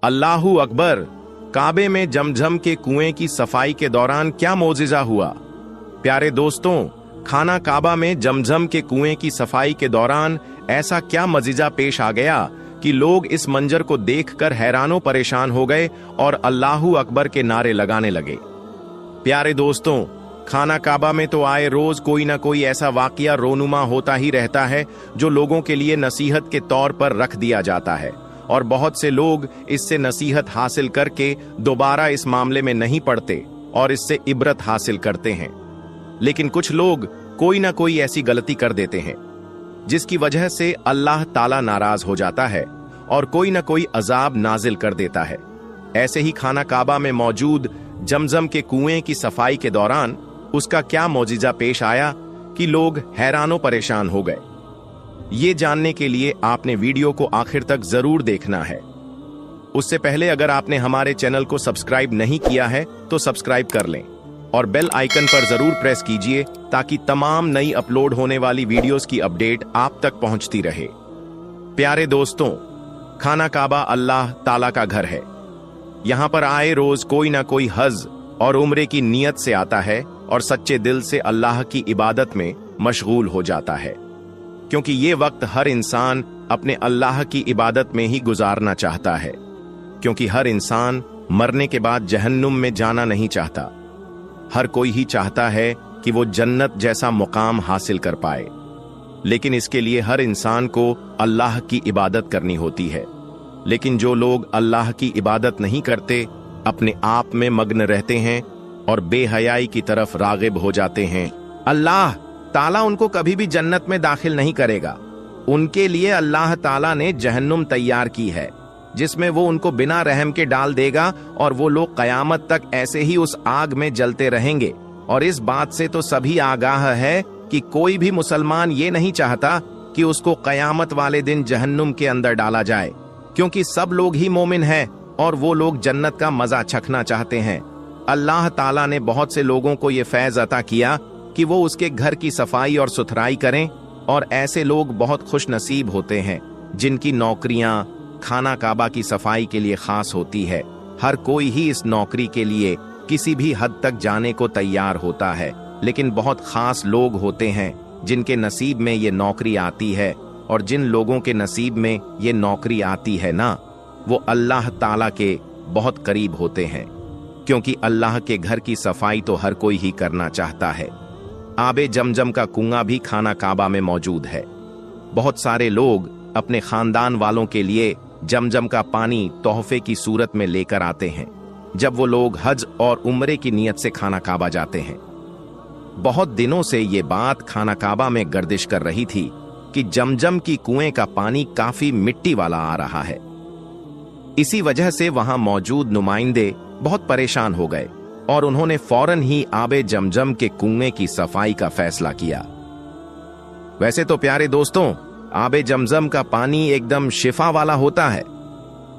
अल्लाहू अकबर। काबे में जमजम के कुएं की सफाई के दौरान क्या मौजिज़ा हुआ? प्यारे दोस्तों, खाना काबा में जमजम के कुएं की सफाई के दौरान ऐसा क्या मजीजा पेश आ गया कि लोग इस मंजर को देखकर हैरानो परेशान हो गए और अल्लाहू अकबर के नारे लगाने लगे। प्यारे दोस्तों, खाना काबा में तो आए रोज कोई ना कोई ऐसा वाकया रोनुमा होता ही रहता है जो लोगों के लिए नसीहत के तौर पर रख दिया जाता है, और बहुत से लोग इससे नसीहत हासिल करके दोबारा इस मामले में नहीं पड़ते और इससे इबरत हासिल करते हैं। लेकिन कुछ लोग कोई ना कोई ऐसी गलती कर देते हैं जिसकी वजह से अल्लाह ताला नाराज हो जाता है और कोई ना कोई अजाब नाजिल कर देता है। ऐसे ही खाना काबा में मौजूद जमजम के कुएं की सफाई के दौरान उसका क्या मौजिजा पेश आया कि लोग हैरानो परेशान हो गए। ये जानने के लिए आपने वीडियो को आखिर तक जरूर देखना है। उससे पहले अगर आपने हमारे चैनल को सब्सक्राइब नहीं किया है तो सब्सक्राइब कर लें और बेल आइकन पर जरूर प्रेस कीजिए ताकि तमाम नई अपलोड होने वाली वीडियोस की अपडेट आप तक पहुंचती रहे। प्यारे दोस्तों, खाना काबा अल्लाह ताला का घर है। यहां पर आए रोज कोई ना कोई हज और उम्रे की नीयत से आता है और सच्चे दिल से अल्लाह की इबादत में मशगूल हो जाता है, क्योंकि ये वक्त हर इंसान अपने अल्लाह की इबादत में ही गुजारना चाहता है, क्योंकि हर इंसान मरने के बाद जहन्नुम में जाना नहीं चाहता। हर कोई ही चाहता है कि वो जन्नत जैसा मुकाम हासिल कर पाए, लेकिन इसके लिए हर इंसान को अल्लाह की इबादत करनी होती है। लेकिन जो लोग अल्लाह की इबादत नहीं करते, अपने आप में मग्न रहते हैं और बेहयाई की तरफ रागिब हो जाते हैं, अल्लाह ताला उनको कभी भी जन्नत में दाखिल नहीं करेगा। उनके लिए अल्लाह ताला ने जहन्नुम तैयार की है जिसमें वो उनको बिना रहम के डाल देगा और वो लोग कयामत तक ऐसे ही उस आग में जलते रहेंगे। और इस बात से तो सभी आगाह है कि कोई भी मुसलमान ये नहीं चाहता कि उसको कयामत वाले दिन जहन्नुम के अंदर डाला जाए, क्योंकि सब लोग ही मोमिन हैं और वो लोग जन्नत का मजा चखना चाहते हैं। अल्लाह ताला ने बहुत से लोगों को ये फैज अता किया कि वो उसके घर की सफाई और सुथराई करें, और ऐसे लोग बहुत खुश नसीब होते हैं जिनकी नौकरियां खाना काबा की सफाई के लिए खास होती है। हर कोई ही इस नौकरी के लिए किसी भी हद तक जाने को तैयार होता है, लेकिन बहुत खास लोग होते हैं जिनके नसीब में ये नौकरी आती है, और जिन लोगों के नसीब में ये नौकरी आती है ना, वो अल्लाह ताला के बहुत करीब होते हैं, क्योंकि अल्लाह के घर की सफाई तो हर कोई ही करना चाहता है। आबे जमजम का कुआं भी खाना काबा में मौजूद है। बहुत सारे लोग अपने खानदान वालों के लिए जमजम का पानी तोहफे की सूरत में लेकर आते हैं जब वो लोग हज और उम्रे की नीयत से खाना काबा जाते हैं। बहुत दिनों से ये बात खाना काबा में गर्दिश कर रही थी कि जमजम की कुएं का पानी काफी मिट्टी वाला आ रहा है। इसी वजह से वहां मौजूद नुमाइंदे बहुत परेशान हो गए और उन्होंने फौरन ही आबे जमजम के कुएं की सफाई का फैसला किया। वैसे तो प्यारे दोस्तों, आबे जमजम का पानी एकदम शिफा वाला होता है,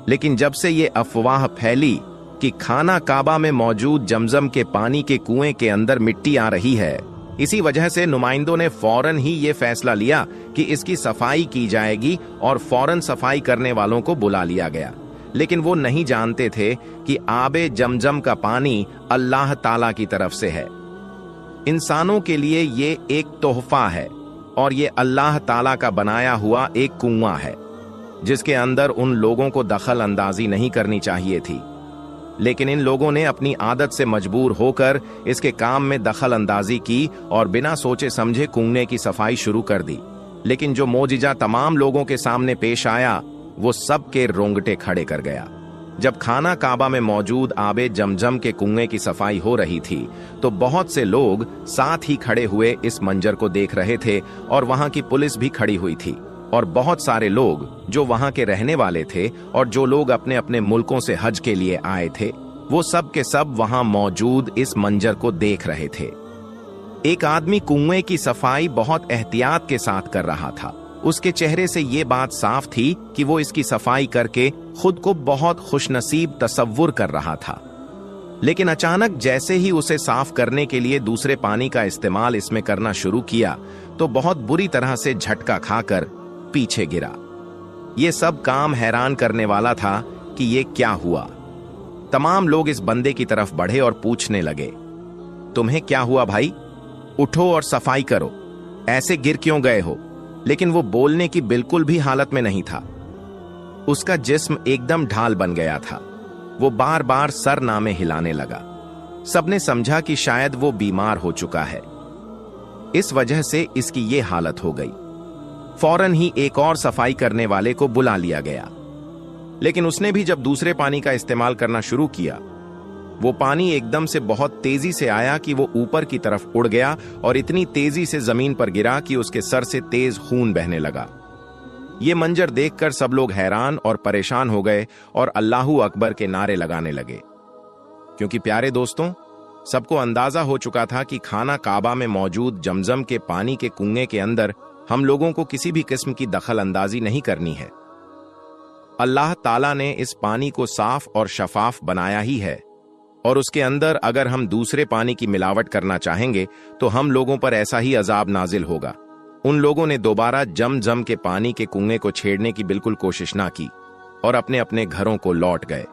लेकिन जब से ये अफवाह फैली कि खाना काबा में मौजूद जमजम के पानी के कुएं के अंदर मिट्टी आ रही है, इसी वजह से नुमाइंदों ने फौरन ही ये फैसला लिया कि इसकी सफाई की जाएगी और फौरन सफाई करने वालों को बुला लिया गया। लेकिन वो नहीं जानते थे कि आबे जमजम का पानी अल्लाह ताला की तरफ से है। इंसानों के लिए ये एक तोहफा है और ये अल्लाह ताला का बनाया हुआ एक कुआं है जिसके अंदर उन लोगों को दखल अंदाजी नहीं करनी चाहिए थी, लेकिन इन लोगों ने अपनी आदत से मजबूर होकर इसके काम में दखल अंदाजी की और बिना सोचे समझे कुएं की सफाई शुरू कर दी। लेकिन जो मोजिजा तमाम लोगों के सामने पेश आया वो सबके रोंगटे खड़े कर गया। जब खाना काबा में मौजूद आबे जमजम के कुएं की सफाई हो रही थी तो बहुत से लोग साथ ही खड़े हुए इस मंजर को देख रहे थे, और वहां की पुलिस भी खड़ी हुई थी, और बहुत सारे लोग जो वहां के रहने वाले थे और जो लोग अपने अपने मुल्कों से हज के लिए आए थे, वो सब के सब वहां मौजूद इस मंजर को देख रहे थे। एक आदमी कुएं की सफाई बहुत एहतियात के साथ कर रहा था। उसके चेहरे से ये बात साफ थी कि वो इसकी सफाई करके खुद को बहुत खुशनसीब तसव्वुर कर रहा था। लेकिन अचानक जैसे ही उसे साफ करने के लिए दूसरे पानी का इस्तेमाल इसमें करना शुरू किया तो बहुत बुरी तरह से झटका खाकर पीछे गिरा। ये सब काम हैरान करने वाला था कि ये क्या हुआ। तमाम लोग इस बंदे की तरफ बढ़े और पूछने लगे, तुम्हें क्या हुआ भाई? उठो और सफाई करो, ऐसे गिर क्यों गए हो? लेकिन वो बोलने की बिल्कुल भी हालत में नहीं था। उसका जिस्म एकदम ढाल बन गया था। वो बार बार सर नामे हिलाने लगा। सबने समझा कि शायद वो बीमार हो चुका है, इस वजह से इसकी ये हालत हो गई। फौरन ही एक और सफाई करने वाले को बुला लिया गया, लेकिन उसने भी जब दूसरे पानी का इस्तेमाल करना शुरू किया, वो पानी एकदम से बहुत तेजी से आया कि वो ऊपर की तरफ उड़ गया और इतनी तेजी से जमीन पर गिरा कि उसके सर से तेज खून बहने लगा। ये मंजर देखकर सब लोग हैरान और परेशान हो गए और अल्लाहू अकबर के नारे लगाने लगे, क्योंकि प्यारे दोस्तों, सबको अंदाजा हो चुका था कि खाना काबा में मौजूद जमजम के पानी के कुएं के अंदर हम लोगों को किसी भी किस्म की दखल अंदाजी नहीं करनी है। अल्लाह ताला ने इस पानी को साफ और शफाफ बनाया ही है, और उसके अंदर अगर हम दूसरे पानी की मिलावट करना चाहेंगे तो हम लोगों पर ऐसा ही अजाब नाजिल होगा। उन लोगों ने दोबारा जमजम के पानी के कुएं को छेड़ने की बिल्कुल कोशिश ना की और अपने अपने घरों को लौट गए।